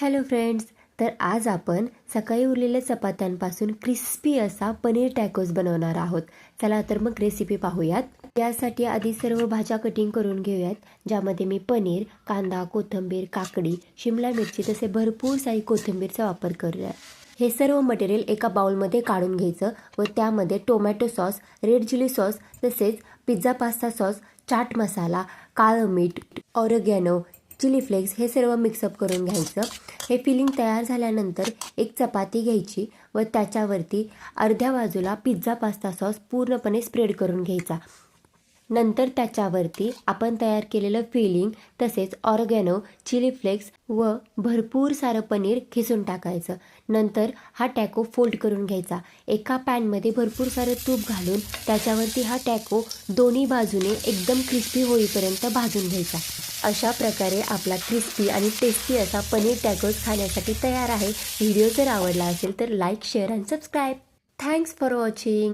Hello friends, तर आज आपण सकाळी उरलेल्या चपात्यांपासून क्रिस्पी असा पनीर टॅकोस बनवणार आहोत. चला तर मग रेसिपी पाहूयात. यासाठी आधी सर्व भाज्या कटिंग करून घेऊयात, ज्यामध्ये मी पनीर, कांदा, कोथिंबीर, काकडी, शिमला मिरची तसे भरपूर सारी कोथिंबीरचा वापर करूया. हे सर्व मटेरियल एका बाउलमध्ये काढून घ्यायचं व त्यामध्ये tomato sauce, red chilli sauce तसेच pizza pasta sauce, chaat masala, काळं मीठ, ऑरिगॅनो, चिली फ्लेक्स हे सर्व मिक्सअप करून घ्यायचं. हे फिलिंग तयार झाल्यानंतर एक चपाती घ्यायची व त्याच्यावरती अर्ध्या बाजूला पिझ्झा पास्ता सॉस पूर्णपणे स्प्रेड करून घ्यायचा. नंतर त्याच्यावरती आपण तयार केलेलं फिलिंग तसेच ऑर्गॅनो, चिली फ्लेक्स व भरपूर सारं पनीर खिसून टाकायचं. नंतर हा टॅको फोल्ड करून घ्यायचा. एका पॅनमध्ये भरपूर सारं तूप घालून त्याच्यावरती हा टॅको दोन्ही बाजूने एकदम क्रिस्पी होईपर्यंत भाजून घ्यायचा. अशा प्रकारे आपला क्रिस्पी आणि टेस्टी असा पनीर टॅकोस खाण्यासाठी तयार आहे. व्हिडिओ जर आवडला असेल तर लाईक, शेअर आणि सबस्क्राईब. Thanks for watching.